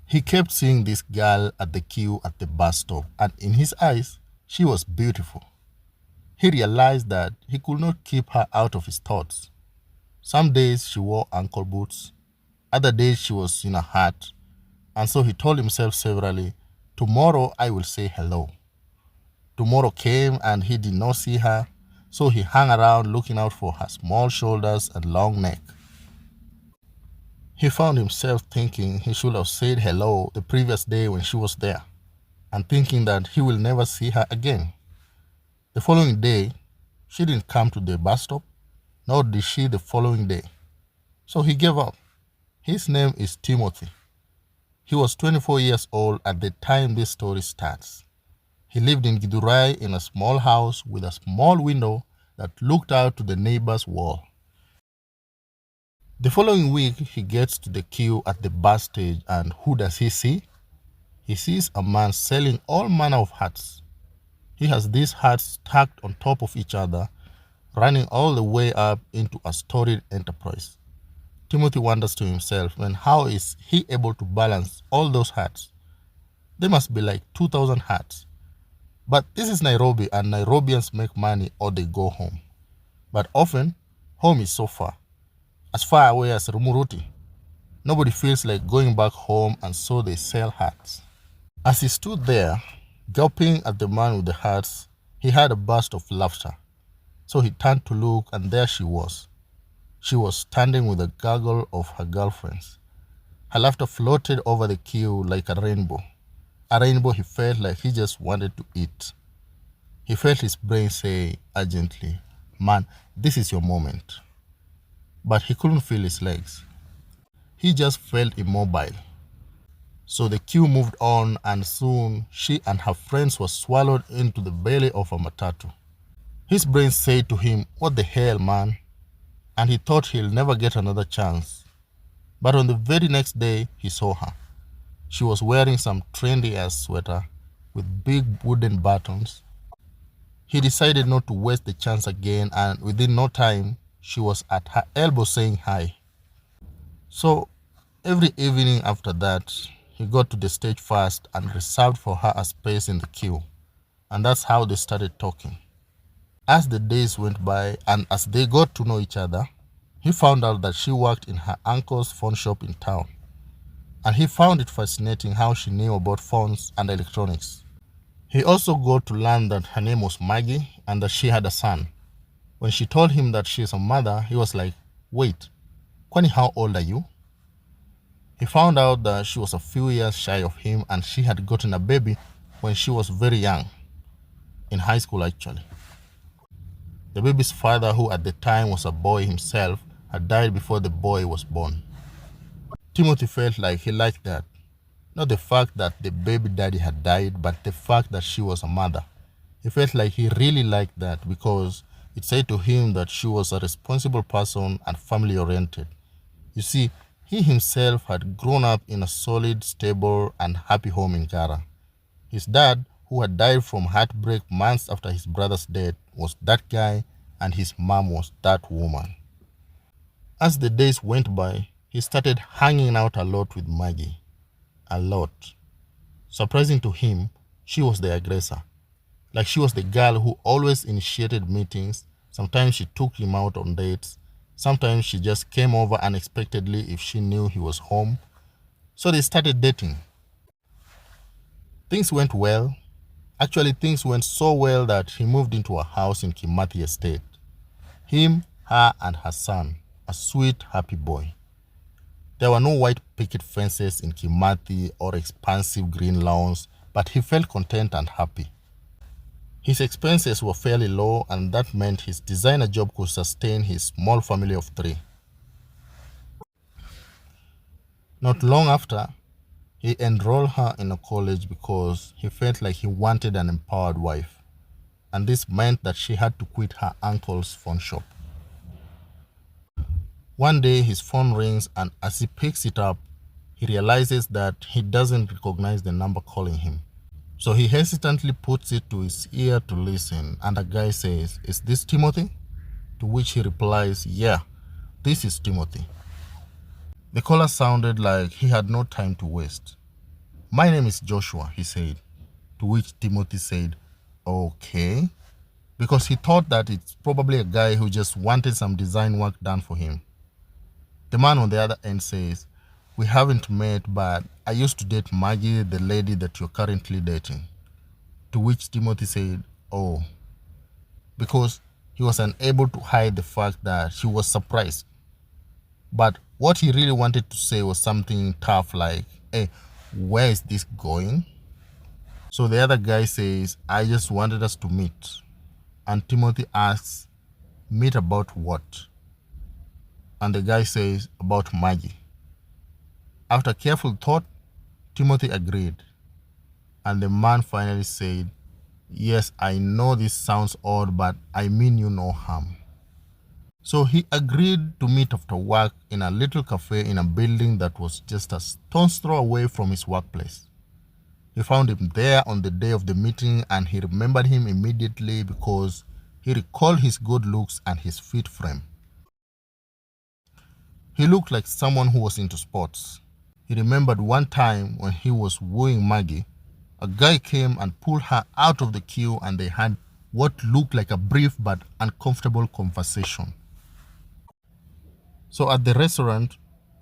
He kept seeing this girl at the queue at the bus stop, and in his eyes, she was beautiful. He realized that he could not keep her out of his thoughts. Some days she wore ankle boots, other days she was in a hat, and so he told himself severally, tomorrow I will say hello. Tomorrow came and he did not see her, so he hung around looking out for her small shoulders and long neck. He found himself thinking he should have said hello the previous day when she was there, and thinking that he will never see her again. The following day, she didn't come to the bus stop, nor did she the following day. So he gave up. His name is Timothy. He was 24 years old at the time this story starts. He lived in Githurai in a small house with a small window that looked out to the neighbor's wall. The following week, he gets to the queue at the bus stage, and who does he see? He sees a man selling all manner of hats. He has these hats stacked on top of each other, running all the way up into a storied enterprise. Timothy wonders to himself, and how is he able to balance all those hats? There must be like 2,000 hats. But this is Nairobi, and Nairobians make money or they go home. But often, home is so far, as far away as Rumuruti. Nobody feels like going back home, and so they sell hats. As he stood there, gulping at the man with the hats, he had a burst of laughter. So he turned to look, and there she was. She was standing with a gaggle of her girlfriends. Her laughter floated over the queue like a rainbow. A rainbow he felt like he just wanted to eat. He felt his brain say urgently, man, this is your moment. But he couldn't feel his legs. He just felt immobile. So the queue moved on, and soon she and her friends were swallowed into the belly of a matatu. His brain said to him, what the hell, man? And he thought he'll never get another chance. But on the very next day, he saw her. She was wearing some trendy-ass sweater with big wooden buttons. He decided not to waste the chance again, and within no time, she was at her elbow saying hi. So every evening after that, he got to the stage first and reserved for her a space in the queue. And that's how they started talking. As the days went by and as they got to know each other, he found out that she worked in her uncle's phone shop in town. And he found it fascinating how she knew about phones and electronics. He also got to learn that her name was Maggie and that she had a son. When she told him that she is a mother, he was like, wait, Kwani, how old are you? He found out that she was a few years shy of him and she had gotten a baby when she was very young, in high school actually. The baby's father, who at the time was a boy himself, had died before the boy was born. Timothy felt like he liked that. Not the fact that the baby daddy had died, but the fact that she was a mother. He felt like he really liked that because it said to him that she was a responsible person and family-oriented. You see, he himself had grown up in a solid, stable, and happy home in Gara. His dad, who had died from heartbreak months after his brother's death, was that guy, and his mom was that woman. As the days went by, he started hanging out a lot with Maggie. A lot. Surprising to him, she was the aggressor. Like she was the girl who always initiated meetings. Sometimes she took him out on dates. Sometimes she just came over unexpectedly if she knew he was home. So they started dating. Things went well. Actually, things went so well that he moved into a house in Kimathi Estate. Him, her, and her son, a sweet, happy boy. There were no white picket fences in Kimathi or expansive green lawns, but he felt content and happy. His expenses were fairly low, and that meant his designer job could sustain his small family of 3. Not long after, he enrolled her in a college because he felt like he wanted an empowered wife, and this meant that she had to quit her uncle's phone shop. One day his phone rings, and as he picks it up, he realizes that he doesn't recognize the number calling him. So he hesitantly puts it to his ear to listen, and a guy says, "Is this Timothy?" To which he replies, "Yeah, this is Timothy." The caller sounded like he had no time to waste. "My name is Joshua," he said, to which Timothy said, "Okay," because he thought that it's probably a guy who just wanted some design work done for him. The man on the other end says, "We haven't met, but I used to date Maggie, the lady that you're currently dating." To which Timothy said, "Oh," because he was unable to hide the fact that he was surprised. But what he really wanted to say was something tough like, "Hey, where is this going?" So the other guy says, "I just wanted us to meet." And Timothy asks, "Meet about what?" And the guy says, "About Maggie." After careful thought, Timothy agreed. And the man finally said, "Yes, I know this sounds odd, but I mean you no harm." So he agreed to meet after work in a little cafe in a building that was just a stone's throw away from his workplace. He found him there on the day of the meeting, and he remembered him immediately because he recalled his good looks and his fit frame. He looked like someone who was into sports. He remembered one time when he was wooing Maggie, a guy came and pulled her out of the queue and they had what looked like a brief but uncomfortable conversation. So at the restaurant,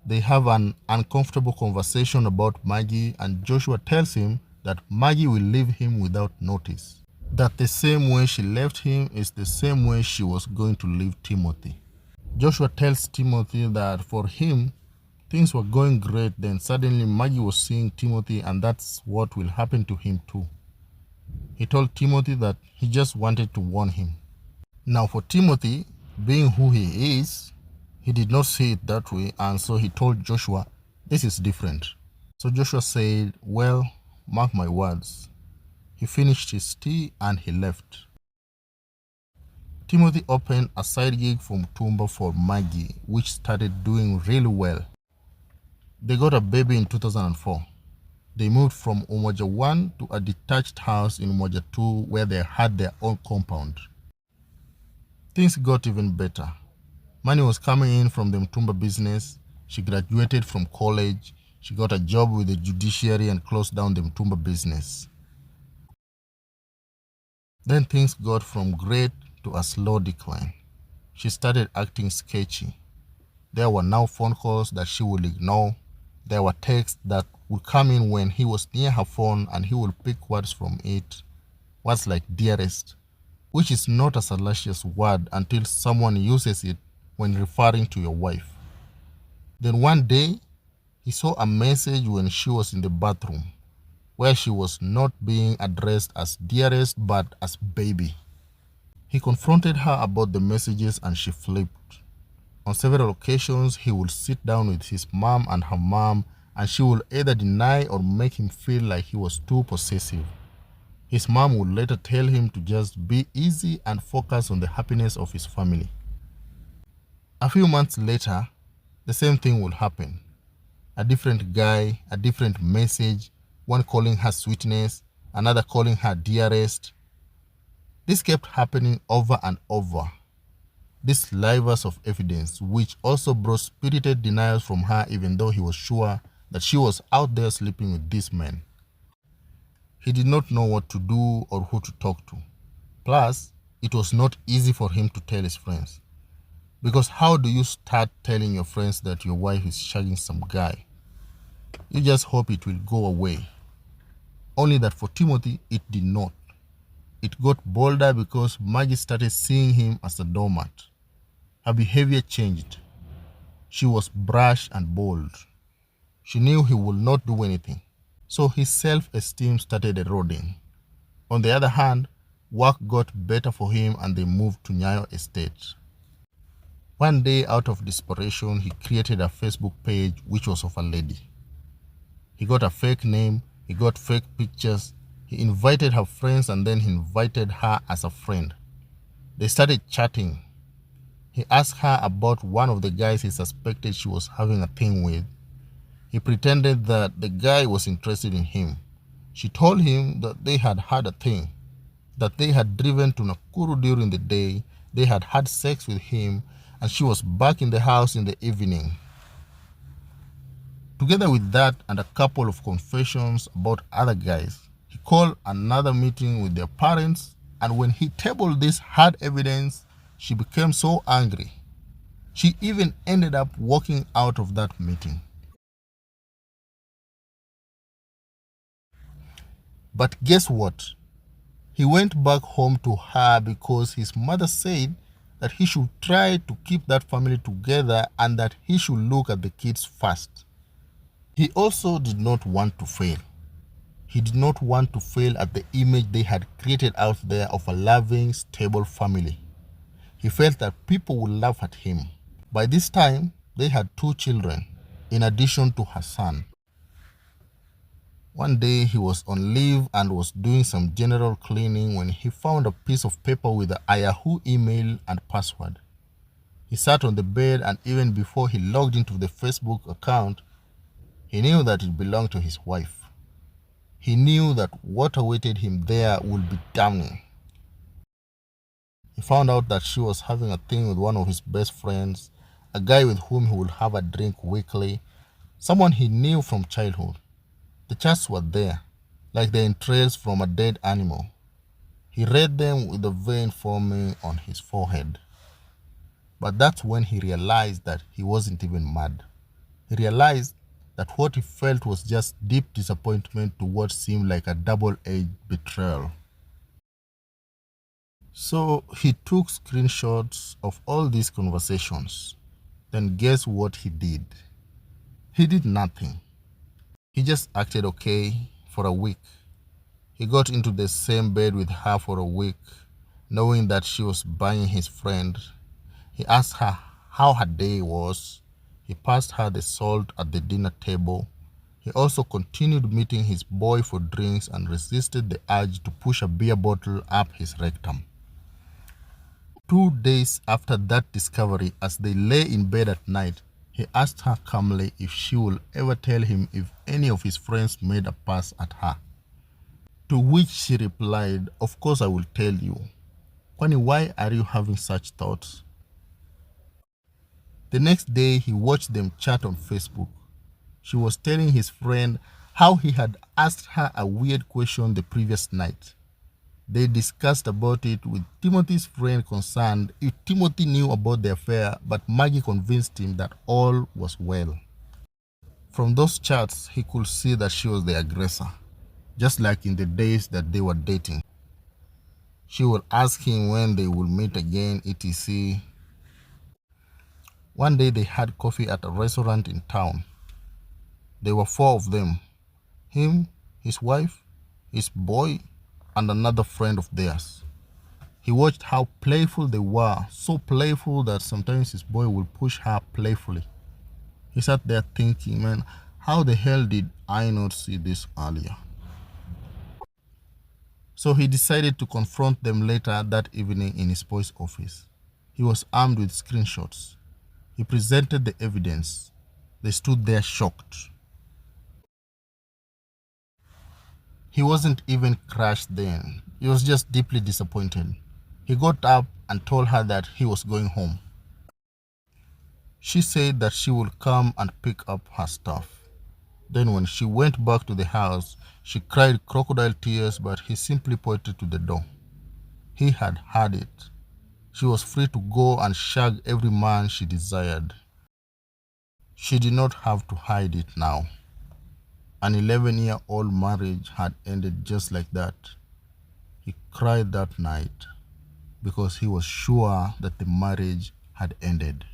they have an uncomfortable conversation about Maggie, and Joshua tells him that Maggie will leave him without notice. That the same way she left him is the same way she was going to leave Timothy. Joshua tells Timothy that for him, things were going great, then suddenly Maggie was seeing Timothy, and that's what will happen to him too. He told Timothy that he just wanted to warn him. Now for Timothy, being who he is, he did not see it that way, and so he told Joshua, "This is different." So Joshua said, "Well, mark my words." He finished his tea and he left. Timothy opened a side gig from Tumba for Maggie, which started doing really well. They got a baby in 2004. They moved from Umoja 1 to a detached house in Umoja 2 where they had their own compound. Things got even better. Money was coming in from the Mtumba business. She graduated from college. She got a job with the judiciary and closed down the Mtumba business. Then things got from great to a slow decline. She started acting sketchy. There were now phone calls that she would ignore. There were texts that would come in when he was near her phone and he would pick words from it. Words like "dearest," which is not a salacious word until someone uses it when referring to your wife. Then one day, he saw a message when she was in the bathroom where she was not being addressed as dearest but as baby. He confronted her about the messages and she flipped. On several occasions, he would sit down with his mom and her mom, and she would either deny or make him feel like he was too possessive. His mom would later tell him to just be easy and focus on the happiness of his family. A few months later, the same thing would happen. A different guy, a different message, one calling her sweetness, another calling her dearest. This kept happening over and over. These slivers of evidence, which also brought spirited denials from her even though he was sure that she was out there sleeping with these men. He did not know what to do or who to talk to. Plus, it was not easy for him to tell his friends. Because how do you start telling your friends that your wife is shagging some guy? You just hope it will go away. Only that for Timothy, it did not. It got bolder because Maggie started seeing him as a doormat. Her behavior changed. She was brash and bold. She knew he would not do anything. So his self-esteem started eroding. On the other hand, work got better for him and they moved to Nyayo Estate. One day, out of desperation, he created a Facebook page which was of a lady. He got a fake name, he got fake pictures, he invited her friends and then he invited her as a friend. They started chatting. He asked her about one of the guys he suspected she was having a thing with. He pretended that the guy was interested in him. She told him that they had had a thing, that they had driven to Nakuru during the day, they had had sex with him, and she was back in the house in the evening. Together with that and a couple of confessions about other guys, he called another meeting with their parents, and when he tabled this hard evidence, she became so angry. She even ended up walking out of that meeting. But guess what? He went back home to her because his mother said that he should try to keep that family together and that he should look at the kids first. He also did not want to fail. He did not want to fail at the image they had created out there of a loving, stable family. He felt that people would laugh at him. By this time, they had 2 children, in addition to her son. One day he was on leave and was doing some general cleaning when he found a piece of paper with a Yahoo email and password. He sat on the bed, and even before he logged into the Facebook account, he knew that it belonged to his wife. He knew that what awaited him there would be damning. He found out that she was having a thing with one of his best friends, a guy with whom he would have a drink weekly, someone he knew from childhood. The chats were there, like the entrails from a dead animal. He read them with a vein forming on his forehead. But that's when he realized that he wasn't even mad. He realized that what he felt was just deep disappointment to what seemed like a double-edged betrayal. So he took screenshots of all these conversations. Then guess what he did? He did nothing. He just acted okay for a week. He got into the same bed with her for a week, knowing that she was buying his friend. He asked her how her day was. He passed her the salt at the dinner table. He also continued meeting his boy for drinks and resisted the urge to push a beer bottle up his rectum. 2 days after that discovery, as they lay in bed at night, he asked her calmly if she would ever tell him if any of his friends made a pass at her. To which she replied, "Of course I will tell you. Kwani, why are you having such thoughts?" The next day, he watched them chat on Facebook. She was telling his friend how he had asked her a weird question the previous night. They discussed about it with Timothy's friend concerned if Timothy knew about the affair, but Maggie convinced him that all was well. From those chats, he could see that she was the aggressor, just like in the days that they were dating. She would ask him when they would meet again, etc. One day they had coffee at a restaurant in town. There were 4 of them: him, his wife, his boy, and another friend of theirs. He watched how playful they were, so playful that sometimes his boy would push her playfully. He sat there thinking, man, how the hell did I not see this earlier? So he decided to confront them later that evening in his boy's office. He was armed with screenshots. He presented the evidence. They stood there shocked. He wasn't even crushed then. He was just deeply disappointed. He got up and told her that he was going home. She said that she would come and pick up her stuff. Then when she went back to the house, she cried crocodile tears, but he simply pointed to the door. He had heard it. She was free to go and shag every man she desired. She did not have to hide it now. An 11-year-old marriage had ended just like that. He cried that night because he was sure that the marriage had ended.